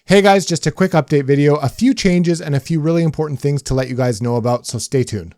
Hey guys, just a quick update video, a few changes and a few really important things to let you guys know about, so stay tuned.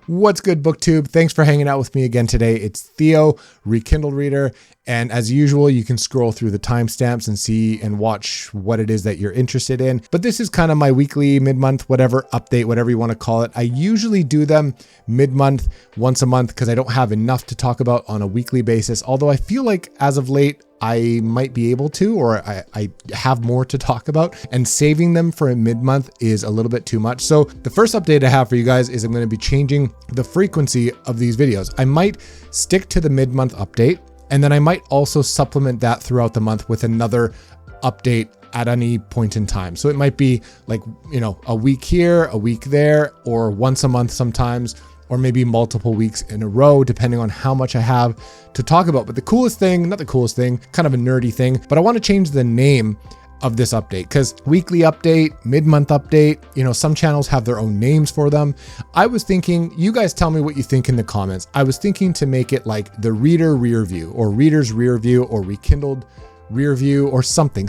What's good, BookTube? Thanks for hanging out with me again today. It's Theo, RekindledReader, and as usual, you can scroll through the timestamps and see and watch what it is that you're interested in. But this is kind of my weekly, mid-month, whatever update, whatever you want to call it. I usually do them mid-month, once a month, because I don't have enough to talk about on a weekly basis. Although I feel like as of late, I might be able to, or I have more to talk about, and saving them for a mid-month is a little bit too much. So the first update I have for you guys is I'm going to be changing the frequency of these videos. I might stick to the mid-month update, and then I might also supplement that throughout the month with another update at any point in time. So it might be like, you know, a week here, a week there, or once a month sometimes, or maybe multiple weeks in a row, depending on how much I have to talk about. But the coolest thing, not the coolest thing, kind of a nerdy thing, but I want to change the name of this update, because weekly update, mid-month update, you know, some channels have their own names for them. I was thinking, you guys tell me what you think in the comments. I was thinking to make it like the Reader Rear View, or Reader's Rear View, or Rekindled Rear View, or something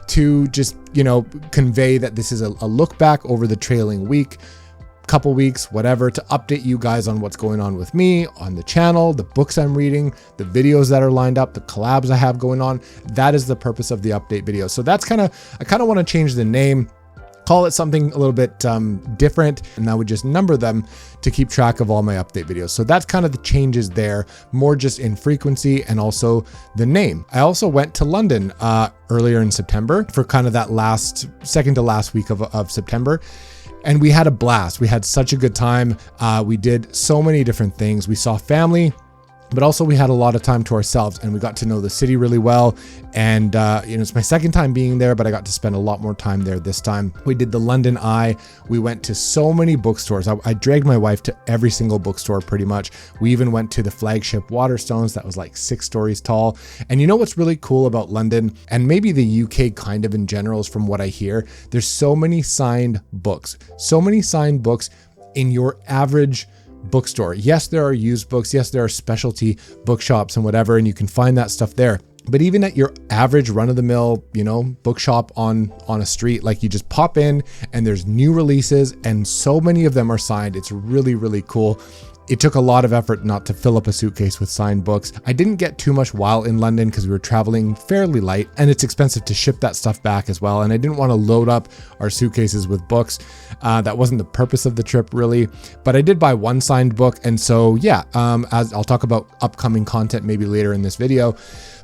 to just, you know, convey that this is a look back over the trailing week, couple weeks, whatever, to update you guys on what's going on with me on the channel, the books I'm reading, the videos that are lined up, the collabs I have going on. That is the purpose of the update video. So that's I kind of want to change the name, call it something a little bit different, and I would just number them to keep track of all my update videos. So that's kind of the changes there, more just in frequency and also the name. I also went to London earlier in September for kind of that second to last week of September. And we had a blast. We had such a good time. We did so many different things. We saw family, but also we had a lot of time to ourselves, and we got to know the city really well. And you know, it's my second time being there, but I got to spend a lot more time there this time. We did the London Eye. We went to so many bookstores. I dragged my wife to every single bookstore pretty much. We even went to the flagship Waterstones that was like 6 stories tall. And you know what's really cool about London, and maybe the UK kind of in general, is from what I hear, there's so many signed books in your average bookstore. Yes, there are used books. Yes, there are specialty bookshops and whatever, and you can find that stuff there. But even at your average run-of-the-mill, you know, bookshop on a street, like you just pop in and there's new releases, and so many of them are signed. It's really, really cool. It took a lot of effort not to fill up a suitcase with signed books. I didn't get too much while in London because we were traveling fairly light, and it's expensive to ship that stuff back as well. And I didn't want to load up our suitcases with books. That wasn't the purpose of the trip really, but I did buy one signed book. And so, yeah, as I'll talk about upcoming content maybe later in this video,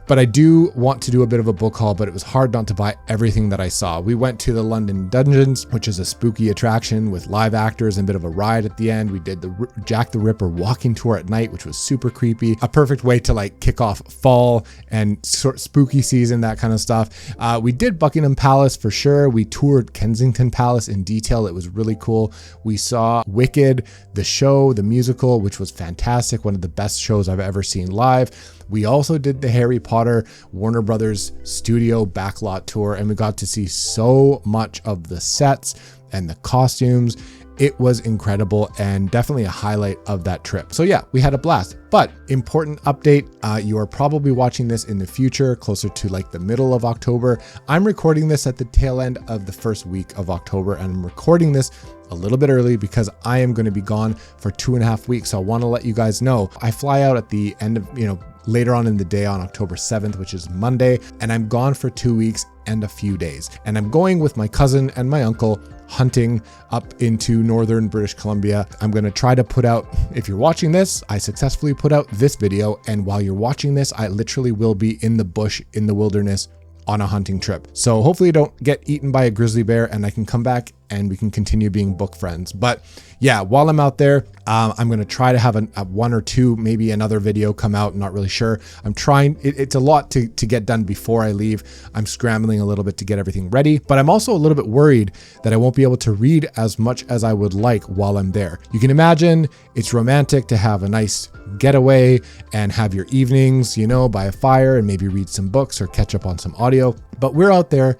but I do want to do a bit of a book haul, but it was hard not to buy everything that I saw. We went to the London Dungeons, which is a spooky attraction with live actors and a bit of a ride at the end. We did the Jack the Ripper walking tour at night, which was super creepy. A perfect way to like kick off fall and sort of spooky season, that kind of stuff. We did Buckingham Palace for sure. We toured Kensington Palace in detail. It was really cool. We saw Wicked, the show, the musical, which was fantastic. One of the best shows I've ever seen live. We also did the Harry Potter Warner Brothers studio backlot tour, and we got to see so much of the sets and the costumes. It was incredible and definitely a highlight of that trip. So yeah, we had a blast. But important update, you are probably watching this in the future, closer to like the middle of October. I'm recording this at the tail end of the first week of October, and I'm recording this a little bit early because I am going to be gone for 2.5 weeks. So I want to let you guys know, I fly out at the end of, you know, later on in the day on October 7th, which is Monday, and I'm gone for 2 weeks and a few days. And I'm going with my cousin and my uncle hunting up into northern British Columbia. I'm going to try to put out, if you're watching this, I successfully put out this video, and while you're watching this, I literally will be in the bush, in the wilderness, on a hunting trip. So hopefully I don't get eaten by a grizzly bear, and I can come back and we can continue being book friends. But yeah, while I'm out there, I'm going to try to have a 1 or 2, maybe another video come out. I'm not really sure. I'm trying. It's a lot to get done before I leave. I'm scrambling a little bit to get everything ready, but I'm also a little bit worried that I won't be able to read as much as I would like while I'm there. You can imagine it's romantic to have a nice getaway and have your evenings, you know, by a fire and maybe read some books or catch up on some audio. But we're out there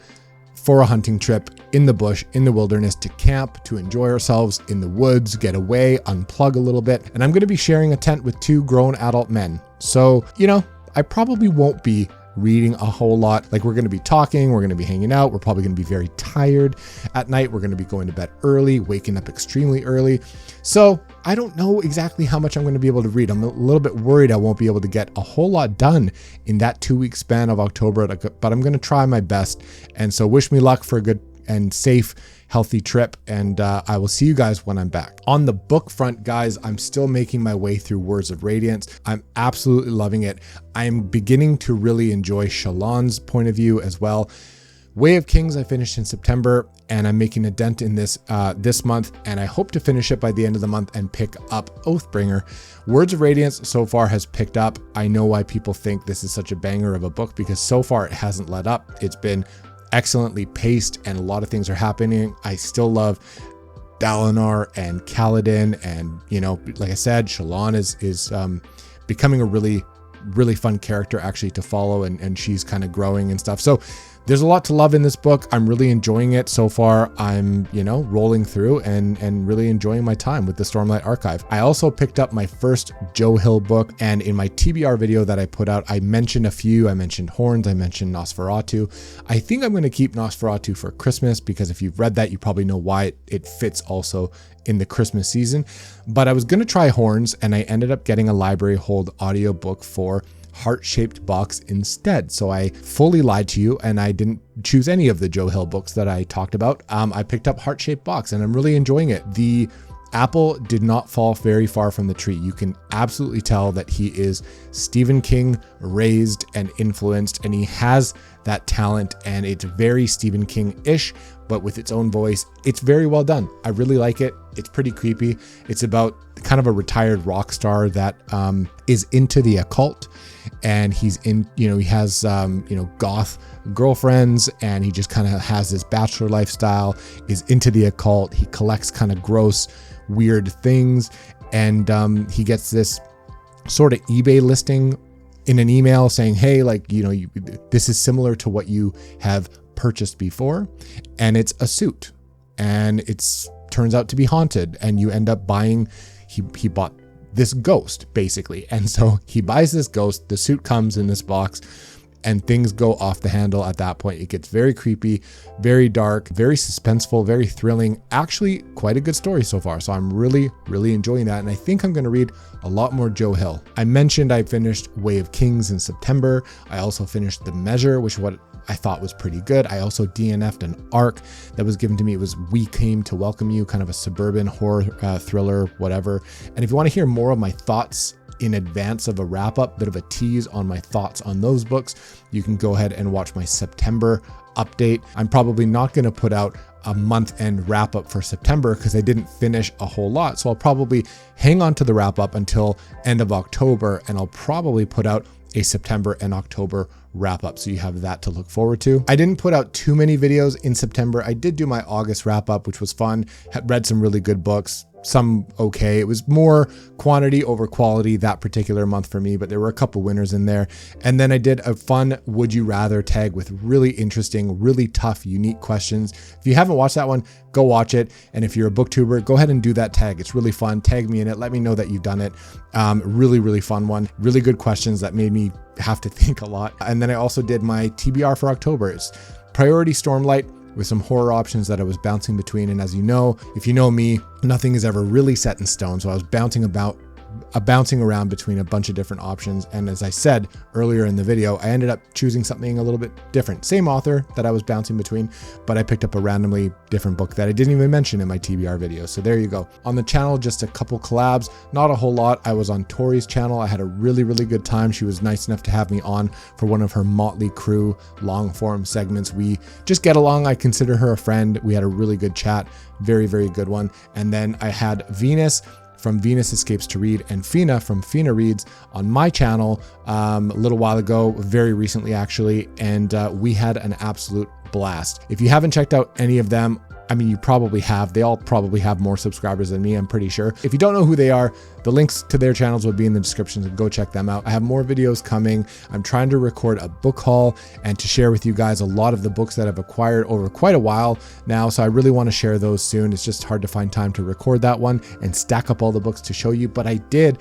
for a hunting trip, in the bush, in the wilderness, to camp, to enjoy ourselves in the woods, get away, unplug a little bit. And I'm going to be sharing a tent with 2 grown adult men. So, I probably won't be reading a whole lot. Like, we're going to be talking, we're going to be hanging out, we're probably going to be very tired at night, we're going to be going to bed early, waking up extremely early. So I don't know exactly how much I'm going to be able to read. I'm a little bit worried I won't be able to get a whole lot done in that 2-week span of October, but I'm going to try my best. And so wish me luck for a good and safe, healthy trip, and I will see you guys when I'm back. On the book front, guys, I'm still making my way through Words of Radiance. I'm absolutely loving it. I'm beginning to really enjoy Shallan's point of view as well. Way of Kings I finished in September, and I'm making a dent in this this month, and I hope to finish it by the end of the month and pick up Oathbringer. Words of Radiance so far has picked up. I know why people think this is such a banger of a book, because so far it hasn't let up. It's been excellently paced and a lot of things are happening. I still love Dalinar and Kaladin, and like I said, Shallan is becoming a really fun character actually to follow, and she's kind of growing and stuff. So there's a lot to love in this book. I'm really enjoying it so far. I'm, rolling through and really enjoying my time with the Stormlight Archive. I also picked up my first Joe Hill book, and in my TBR video that I put out, I mentioned a few. I mentioned Horns, I mentioned Nosferatu. I think I'm going to keep Nosferatu for Christmas, because if you've read that, you probably know why it fits also in the Christmas season. But I was going to try Horns, and I ended up getting a library hold audiobook for Heart-Shaped Box instead. So I fully lied to you, and I didn't choose any of the Joe Hill books that I talked about. I picked up Heart-Shaped Box, and I'm really enjoying it. The apple did not fall very far from the tree. You can absolutely tell that he is Stephen King raised and influenced, and he has that talent, and it's very Stephen King-ish, but with its own voice. It's very well done. I really like it. It's pretty creepy. It's about kind of a retired rock star that is into the occult, and he's in, he has, goth girlfriends, and he just kind of has this bachelor lifestyle, is into the occult. He collects kind of gross, weird things, and he gets this sort of eBay listing in an email saying, hey, this is similar to what you have purchased before, and it's a suit, and it's turns out to be haunted, and you end up buying, he bought this ghost basically, and so he buys this ghost, the suit comes in this box, and things go off the handle at that point. It gets very creepy, very dark, very suspenseful, very thrilling. Actually, quite a good story so far. So I'm really enjoying that. And I think I'm going to read a lot more Joe Hill. I mentioned I finished Way of Kings in September. I also finished The Measure, which is what I thought was pretty good. I also DNF'd an arc that was given to me. It was We Came to Welcome You, kind of a suburban horror thriller, whatever. And if you want to hear more of my thoughts in advance of a wrap up, bit of a tease on my thoughts on those books, you can go ahead and watch my September update. I'm probably not going to put out a month end wrap up for September because I didn't finish a whole lot. So I'll probably hang on to the wrap up until end of October, and I'll probably put out a September and October wrap up, so you have that to look forward to. I didn't put out too many videos in September. I did do my August wrap up, which was fun. Had read some really good books, some okay. It was more quantity over quality that particular month for me, but there were a couple winners in there. And then I did a fun Would You Rather tag with really interesting, really tough, unique questions. If you haven't watched that one, go watch it. And if you're a booktuber, go ahead and do that tag. It's really fun. Tag me in it. Let me know that you've done it. Really fun one. Really good questions that made me have to think a lot. And then I also did my TBR for October. It's Priority Stormlight, with some horror options that I was bouncing between. And as you know, if you know me, nothing is ever really set in stone. So I was bouncing around between a bunch of different options. And as I said earlier in the video, I ended up choosing something a little bit different. Same author that I was bouncing between, but I picked up a randomly different book that I didn't even mention in my TBR video. So there you go. On the channel, just a couple collabs, not a whole lot. I was on Tori's channel. I had a really good time. She was nice enough to have me on for one of her Motley Crue long form segments. We just get along. I consider her a friend. We had a really good chat. Very good one. And then I had Venus from Venus Escapes to Read and Fina from Fina Reads on my channel a little while ago, very recently actually, and we had an absolute blast. If you haven't checked out any of them, I mean, you probably have. They all probably have more subscribers than me, I'm pretty sure. If you don't know who they are, the links to their channels will be in the description, so go check them out. I have more videos coming. I'm trying to record a book haul and to share with you guys a lot of the books that I've acquired over quite a while now, so I really want to share those soon. It's just hard to find time to record that one and stack up all the books to show you, but I did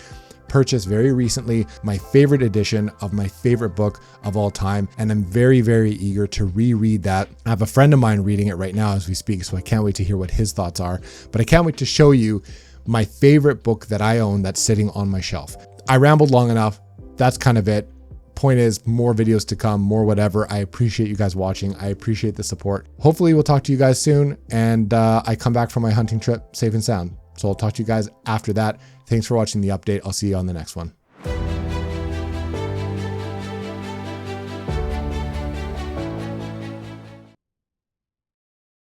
purchased very recently my favorite edition of my favorite book of all time, and I'm very, very eager to reread that. I have a friend of mine reading it right now as we speak, so I can't wait to hear what his thoughts are, but I can't wait to show you my favorite book that I own that's sitting on my shelf. I rambled long enough. That's kind of it. Point is, more videos to come, more whatever. I appreciate you guys watching. I appreciate the support. Hopefully we'll talk to you guys soon, and I come back from my hunting trip safe and sound. So I'll talk to you guys after that. Thanks for watching the update. I'll see you on the next one.